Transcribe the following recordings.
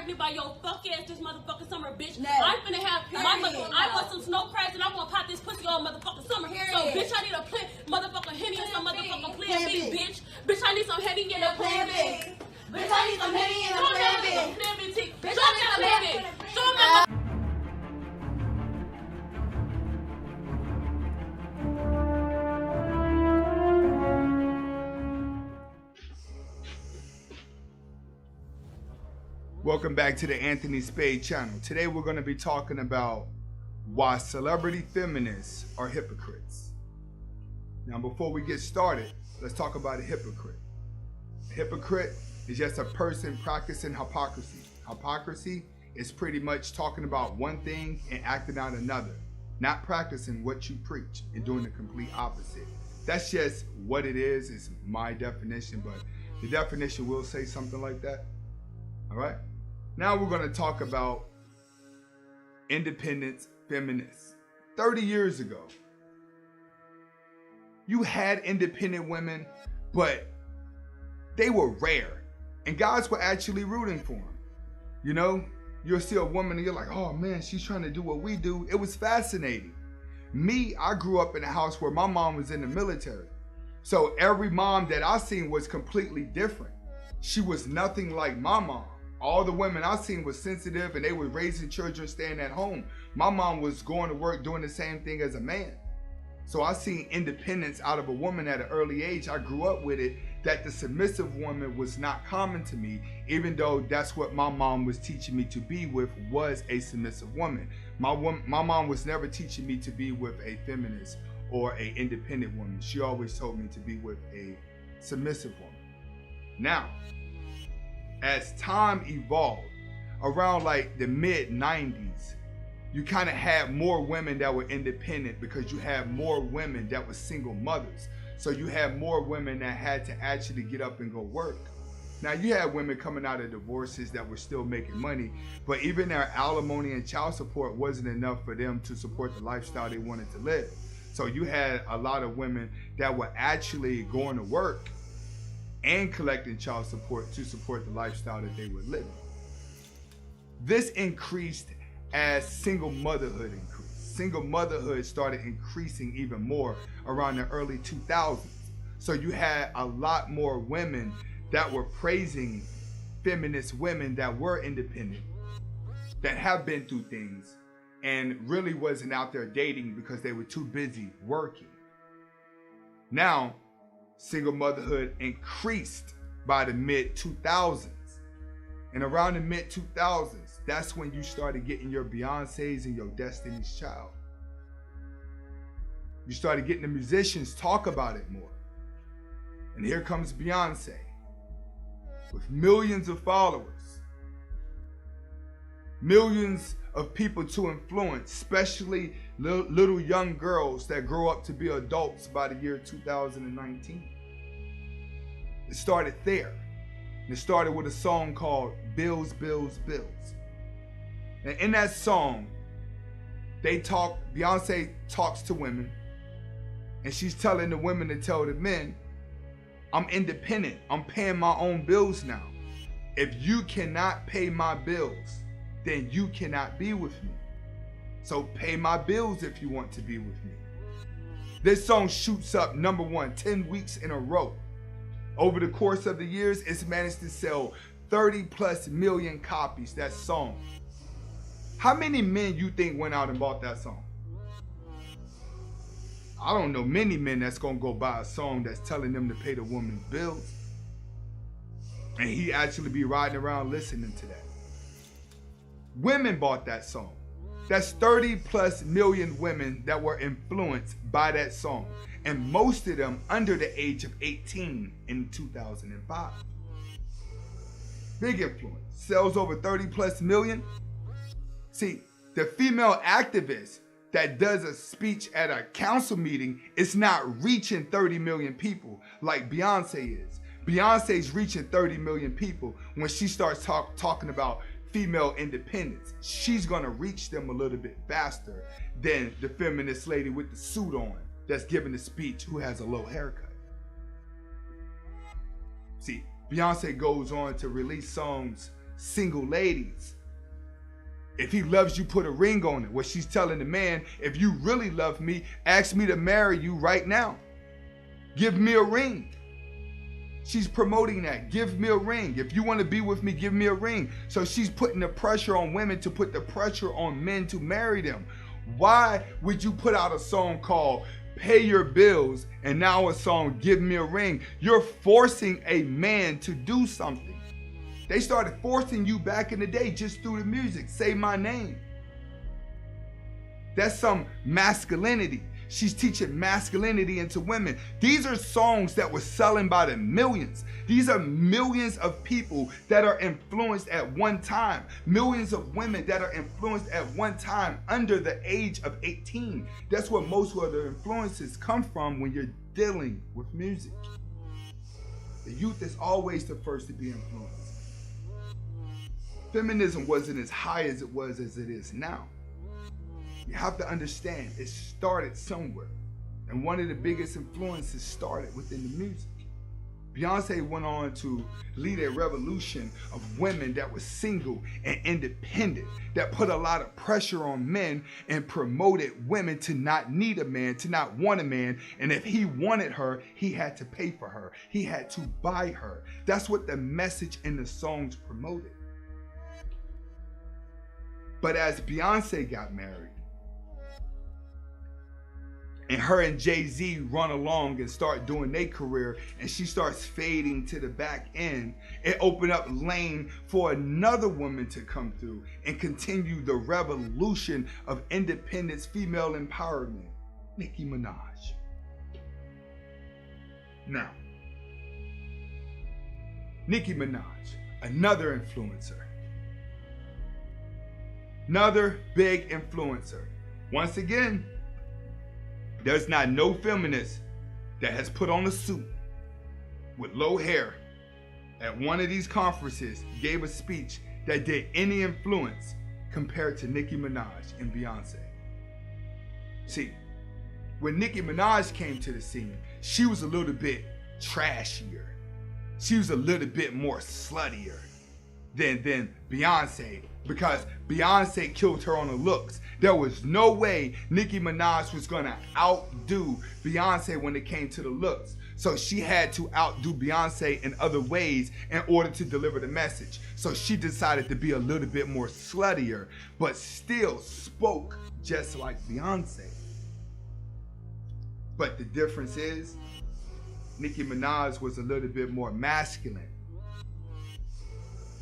pregnant by your fuck ass this motherfucking summer, bitch. No. I'm finna have my mother. I want some snow crabs and I'm gonna pop this pussy all motherfucking summer. So, bitch, I need a motherfucking Henny and some motherfucking Plan B, bitch. Bitch, I need some Henny and a Plan B. Bitch, I need some Henny and a Plan B. Bitch, I need some Henny. Welcome back to the Anthony Spade channel. Today we're going to be talking about why celebrity feminists are hypocrites. Now before we get started, let's talk about a hypocrite. A hypocrite is just a person practicing hypocrisy. Hypocrisy is pretty much talking about one thing and acting out another, not practicing what you preach and doing the complete opposite. That's just what it is. It's my definition, but the definition will say something like that. All right. Now we're going to talk about independent feminists. 30 years ago, you had independent women, but they were rare. And guys were actually rooting for them. You know, you'll see a woman and you're like, oh man, she's trying to do what we do. It was fascinating. Me, I grew up in a house where my mom was in the military. So every mom that I seen was completely different. She was nothing like my mom. All the women I seen was sensitive and they were raising children, staying at home. My mom was going to work, doing the same thing as a man. So I seen independence out of a woman at an early age. I grew up with it, that the submissive woman was not common to me, even though that's what my mom was teaching me to be with, was a submissive woman. My mom was never teaching me to be with a feminist or a independent woman. She always told me to be with a submissive woman. Now, as time evolved, around like the mid-90s, you kind of had more women that were independent because you had more women that were single mothers. So you had more women that had to actually get up and go work. Now you had women coming out of divorces that were still making money, but even their alimony and child support wasn't enough for them to support the lifestyle they wanted to live. So you had a lot of women that were actually going to work and collecting child support to support the lifestyle that they were living. This increased as single motherhood increased. Single motherhood started increasing even more around the early 2000s. So you had a lot more women that were praising feminist women that were independent, that have been through things, and really wasn't out there dating because they were too busy working. Now, single motherhood increased by the mid-2000s. And around the mid-2000s, that's when you started getting your Beyoncés and your Destiny's Child. You started getting the musicians talk about it more. And here comes Beyonce with millions of followers, millions of people to influence, especially little young girls that grow up to be adults by the year 2019. It started there. And it started with a song called Bills, Bills, Bills. And in that song, Beyonce talks to women, and she's telling the women to tell the men, I'm independent. I'm paying my own bills now. If you cannot pay my bills, then you cannot be with me. So pay my bills if you want to be with me. This song shoots up #1 10 weeks in a row. Over the course of the years, it's managed to sell 30+ million copies, that song. How many men you think went out and bought that song? I don't know many men that's gonna go buy a song that's telling them to pay the woman's bills. And he actually be riding around listening to that. Women bought that song. That's 30+ million women that were influenced by that song. And most of them under the age of 18 in 2005. Big influence. Sells over 30+ million. See, the female activist that does a speech at a council meeting is not reaching 30 million people like Beyonce is. Beyonce's reaching 30 million people when she starts talking about female independence. She's gonna reach them a little bit faster than the feminist lady with the suit on that's giving the speech who has a low haircut. See, Beyonce goes on to release songs single ladies. If he loves you, put a ring on it. What she's telling the man, if you really love me, ask me to marry you right now. Give me a ring. She's promoting that. Give me a ring. If you want to be with me, give me a ring. So she's putting the pressure on women to put the pressure on men to marry them. Why would you put out a song called Pay Your Bills and now a song Give Me a Ring? You're forcing a man to do something. They started forcing you back in the day just through the music. Say my name. That's some masculinity. She's teaching masculinity into women. These are songs that were selling by the millions. These are millions of people that are influenced at one time. Millions of women that are influenced at one time under the age of 18. That's where most of the influences come from when you're dealing with music. The youth is always the first to be influenced. Feminism wasn't as high as it was as it is now. You have to understand, it started somewhere. And one of the biggest influences started within the music. Beyonce went on to lead a revolution of women that were single and independent, that put a lot of pressure on men and promoted women to not need a man, to not want a man. And if he wanted her, he had to pay for her. He had to buy her. That's what the message in the songs promoted. But as Beyonce got married, and her and Jay-Z run along and start doing their career, and she starts fading to the back end, it opened up lane for another woman to come through and continue the revolution of independence, female empowerment, Nicki Minaj. Now, Nicki Minaj, another influencer. Another big influencer. Once again, there's not no feminist that has put on a suit with low hair at one of these conferences, gave a speech that did any influence compared to Nicki Minaj and Beyonce. See, when Nicki Minaj came to the scene, she was a little bit trashier. She was a little bit more sluttier than Beyonce, because Beyonce killed her on the looks. There was no way Nicki Minaj was gonna outdo Beyonce when it came to the looks. So she had to outdo Beyonce in other ways in order to deliver the message. So she decided to be a little bit more sluttier, but still spoke just like Beyonce. But the difference is, Nicki Minaj was a little bit more masculine.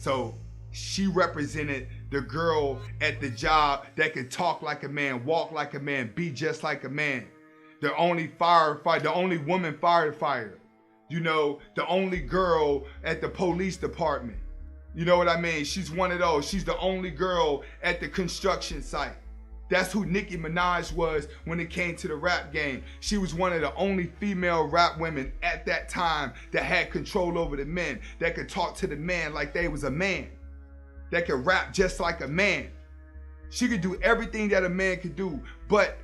So she represented the girl at the job that could talk like a man, walk like a man, be just like a man. The only firefighter, the only woman firefighter. You know, the only girl at the police department. You know what I mean? She's one of those. She's the only girl at the construction site. That's who Nicki Minaj was when it came to the rap game. She was one of the only female rap women at that time that had control over the men, that could talk to the man like they was a man, that could rap just like a man. She could do everything that a man could do, but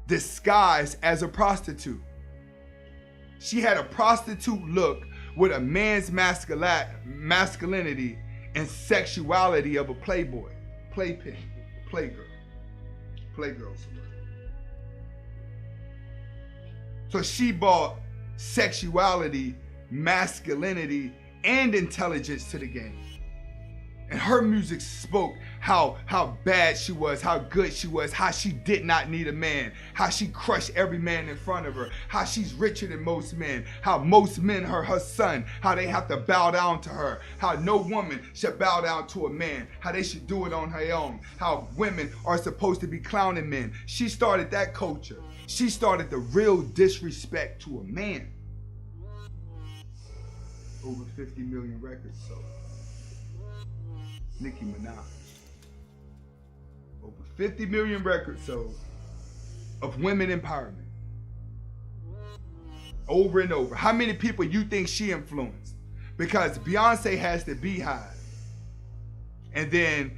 disguised as a prostitute. She had a prostitute look with a man's masculinity and sexuality of a playboy, playpen, playgirl. Playgirls. So she brought sexuality, masculinity, and intelligence to the game. And her music spoke how bad she was, how good she was, how she did not need a man, how she crushed every man in front of her, how she's richer than most men, how most men are her son, how they have to bow down to her, how no woman should bow down to a man, how they should do it on her own, how women are supposed to be clowning men. She started that culture. She started the real disrespect to a man. Over 50 million records sold. Nicki Minaj. Over 50 million records sold of women empowerment. Over and over. How many people you think she influenced? Because Beyonce has the Beehive. And then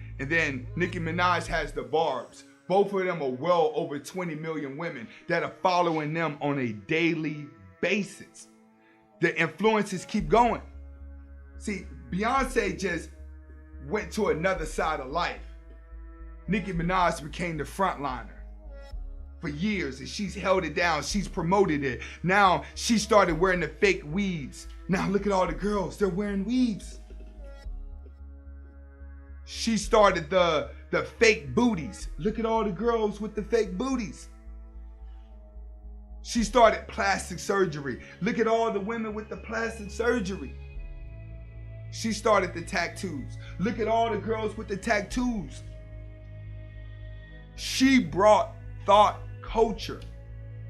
Nicki Minaj has the Barbs. Both of them are well over 20 million women that are following them on a daily basis. The influences keep going. See, Beyonce just went to another side of life. Nicki Minaj became the frontliner for years, and she's held it down. She's promoted it. Now she started wearing the fake weaves. Now look at all the girls, they're wearing weaves. She started the fake booties. Look at all the girls with the fake booties. She started plastic surgery. Look at all the women with the plastic surgery. She started the tattoos. Look at all the girls with the tattoos. She brought thought culture.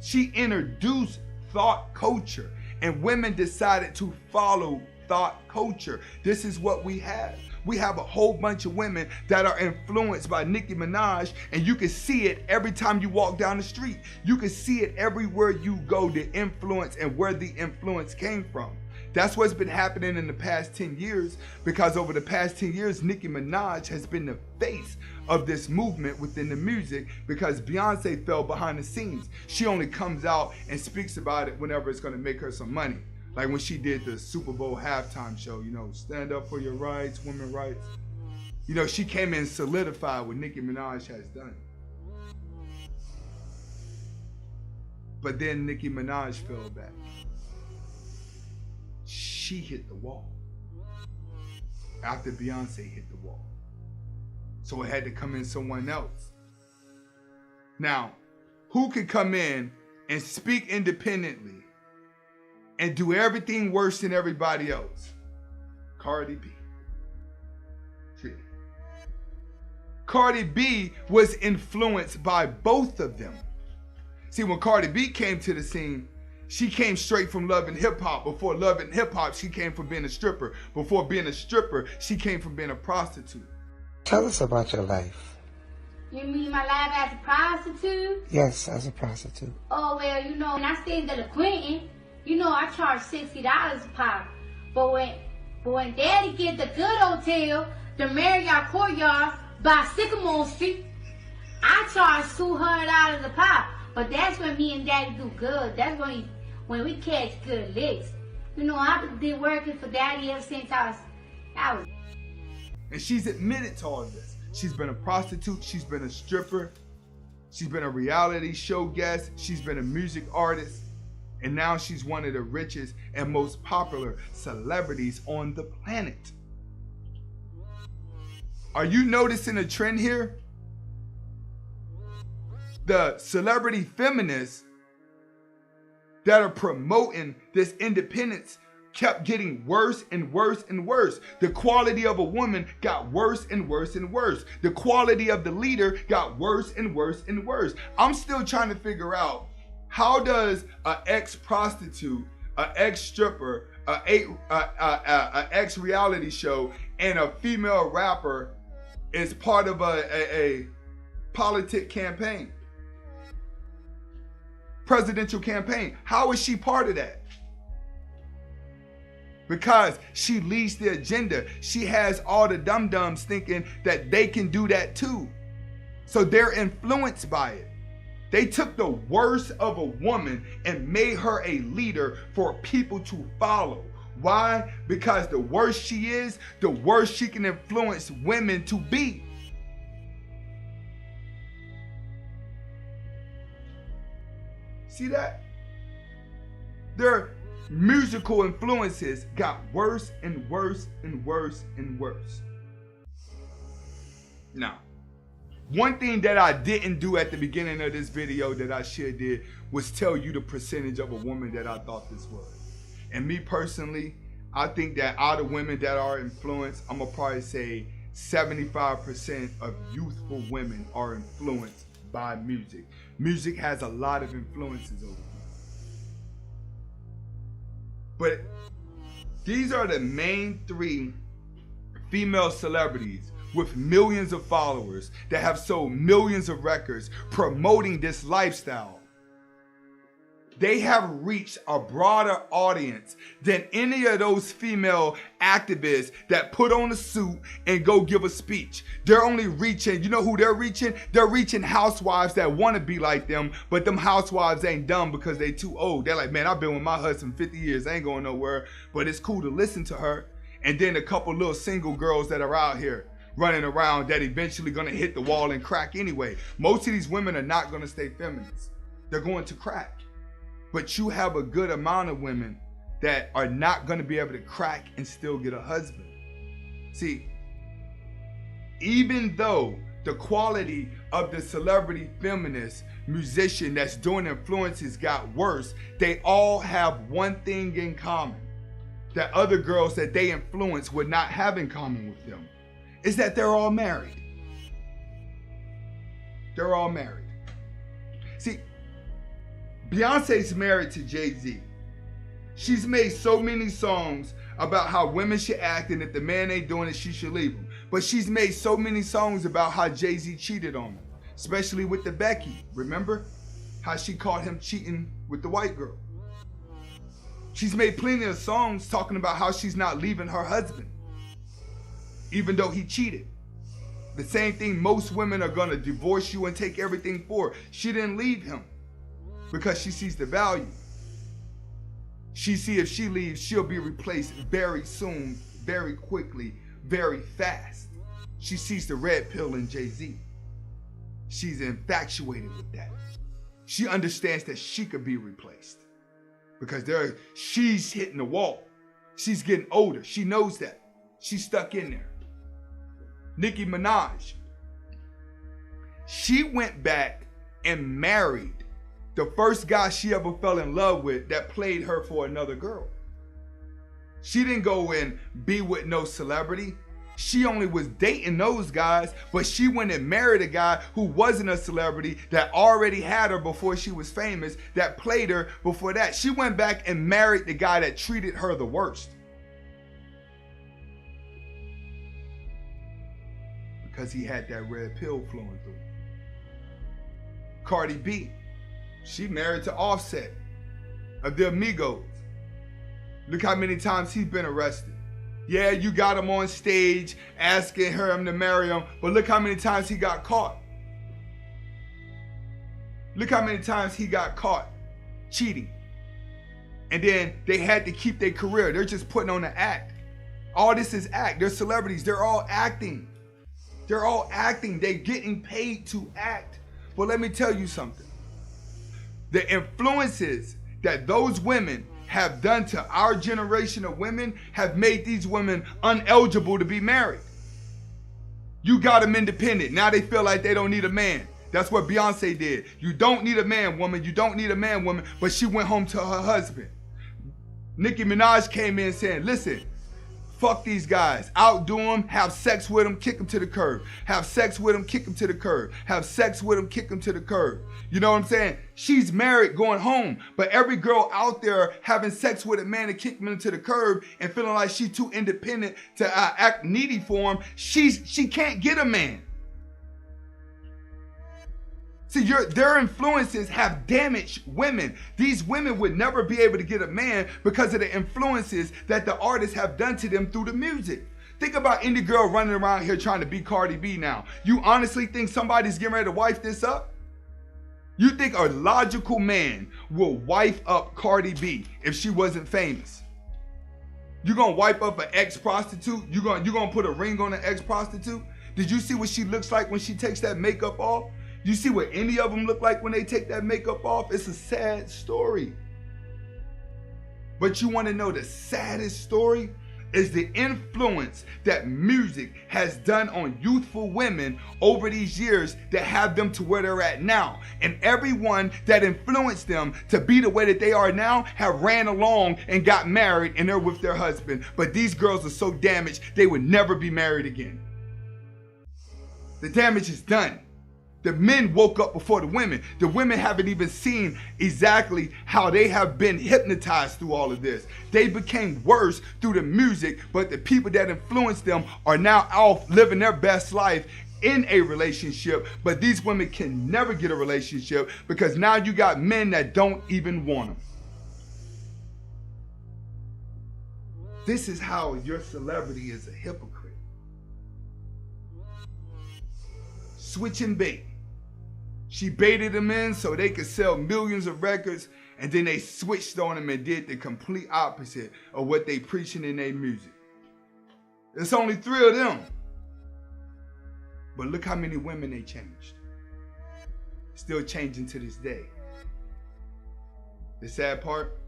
She introduced thought culture, and women decided to follow thought culture. This is what we have. We have a whole bunch of women that are influenced by Nicki Minaj, and you can see it every time you walk down the street. You can see it everywhere you go, the influence and where the influence came from. That's what's been happening in the past 10 years, because over the past 10 years, Nicki Minaj has been the face of this movement within the music, because Beyonce fell behind the scenes. She only comes out and speaks about it whenever it's gonna make her some money. Like when she did the Super Bowl halftime show, you know, stand up for your rights, women's rights. You know, she came in solidified what Nicki Minaj has done. But then Nicki Minaj fell back. She hit the wall after Beyonce hit the wall. So it had to come in someone else. Now, who could come in and speak independently and do everything worse than everybody else? Cardi B. See? Cardi B was influenced by both of them. See, when Cardi B came to the scene, she came straight from Love and Hip Hop. Before Love and Hip Hop, she came from being a stripper. Before being a stripper, she came from being a prostitute. Tell us about your life. You mean my life as a prostitute? Yes, as a prostitute. Oh, well, you know, when I stayed in the Quentin, you know, I charge $60 a pop. But when Daddy get the good hotel, the Marriott Courtyard by Sycamore Street, I charge $200 a pop. But that's when me and Daddy do good. That's when we catch good licks. You know, I've been working for Daddy ever since I was. And she's admitted to all this. She's been a prostitute, she's been a stripper, she's been a reality show guest, she's been a music artist, and now she's one of the richest and most popular celebrities on the planet. Are you noticing a trend here? The celebrity feminists that are promoting this independence kept getting worse and worse and worse. The quality of a woman got worse and worse and worse. The quality of the leader got worse and worse and worse. I'm still trying to figure out, how does an ex-prostitute, an ex-stripper, an ex-reality show, and a female rapper is part of a politic campaign? Presidential campaign. How is she part of that? Because she leads the agenda. She has all the dum-dums thinking that they can do that too. So they're influenced by it. They took the worst of a woman and made her a leader for people to follow. Why? Because the worse she is, the worse she can influence women to be. See that? Their musical influences got worse and worse and worse and worse. Now, one thing that I didn't do at the beginning of this video that I should did was tell you the percentage of a woman that I thought this was. And me personally, I think that out of women that are influenced, I'm gonna probably say 75% of youthful women are influenced by music. Music has a lot of influences over them. But these are the main 3 female celebrities with millions of followers that have sold millions of records promoting this lifestyle. They have reached a broader audience than any of those female activists that put on a suit and go give a speech. They're only reaching, you know who they're reaching? They're reaching housewives that want to be like them, but them housewives ain't dumb because they too old. They're like, man, I've been with my husband 50 years. I ain't going nowhere, but it's cool to listen to her. and then a couple little single girls that are out here running around that eventually gonna hit the wall and crack anyway. Most of these women are not gonna stay feminists. They're going to crack. But you have a good amount of women that are not gonna be able to crack and still get a husband. See, even though the quality of the celebrity feminist musician that's doing influences got worse, they all have one thing in common that other girls that they influence would not have in common with them, is that they're all married. They're all married. See, Beyonce's married to Jay-Z. She's made so many songs about how women should act, and if the man ain't doing it, she should leave him. But she's made so many songs about how Jay-Z cheated on her, especially with the Becky. Remember how she caught him cheating with the white girl? She's made plenty of songs talking about how she's not leaving her husband, even though he cheated. The same thing, most women are gonna divorce you and take everything for her. She didn't leave him because she sees the value. She see if she leaves, she'll be replaced very soon, very quickly, very fast. She sees the red pill in Jay-Z. She's infatuated with that. She understands that she could be replaced because she's hitting the wall. She's getting older. She knows that. She's stuck in there. Nicki Minaj. She went back and married the first guy she ever fell in love with that played her for another girl. She didn't go and be with no celebrity. She only was dating those guys, but she went and married a guy who wasn't a celebrity, that already had her before she was famous, that played her before that. She went back and married the guy that treated her the worst. Because he had that red pill flowing through. Cardi B. She married to Offset of the Amigos. Look how many times he's been arrested. Yeah, you got him on stage asking him to marry him, but look how many times he got caught. Look how many times he got caught cheating. And then they had to keep their career. They're just putting on an act. All this is act. They're celebrities. They're all acting. They're all acting. They're getting paid to act. But let me tell you something. The influences that those women have done to our generation of women have made these women ineligible to be married. You got them independent. Now they feel like they don't need a man. That's what Beyonce did. You don't need a man, woman. You don't need a man, woman. But she went home to her husband. Nicki Minaj came in saying, listen, fuck these guys. Outdo them, have sex with them, kick them to the curb. Have sex with them, kick them to the curb. Have sex with them, kick them to the curb. You know what I'm saying? She's married, going home. But every girl out there having sex with a man and kicking him to the curb and feeling like she's too independent to act needy for him, she can't get a man. See, their influences have damaged women. These women would never be able to get a man because of the influences that the artists have done to them through the music. Think about any girl running around here trying to be Cardi B now. You honestly think somebody's getting ready to wife this up? You think a logical man will wife up Cardi B if she wasn't famous? You gonna wipe up an ex-prostitute? You gonna put a ring on an ex-prostitute? Did you see what she looks like when she takes that makeup off? You see what any of them look like when they take that makeup off? It's a sad story. But you want to know the saddest story? Is the influence that music has done on youthful women over these years that have them to where they're at now. And everyone that influenced them to be the way that they are now have ran along and got married and they're with their husband. But these girls are so damaged, they would never be married again. The damage is done. The men woke up before the women. The women haven't even seen exactly how they have been hypnotized through all of this. They became worse through the music, but the people that influenced them are now off living their best life in a relationship, but these women can never get a relationship because now you got men that don't even want them. This is how your celebrity is a hypocrite. Switching bait. She baited them in so they could sell millions of records, and then they switched on them and did the complete opposite of what they preaching in their music. It's only 3 of them. But look how many women they changed. Still changing to this day. The sad part,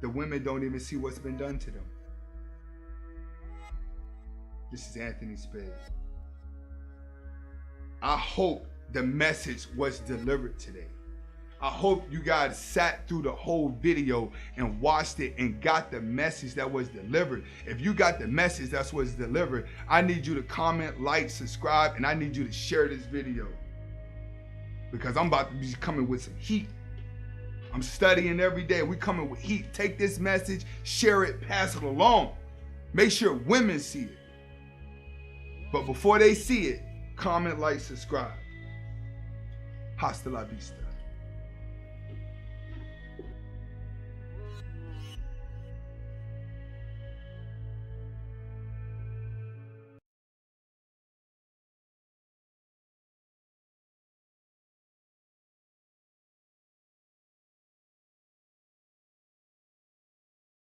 the women don't even see what's been done to them. This is Anthony Spade. I hope the message was delivered today. I hope you guys sat through the whole video and watched it and got the message that was delivered. If you got the message that was delivered, I need you to comment, like, subscribe, and I need you to share this video. Because I'm about to be coming with some heat. I'm studying every day. We coming with heat. Take this message, share it, pass it along. Make sure women see it. But before they see it, comment, like, subscribe. Hasta la vista.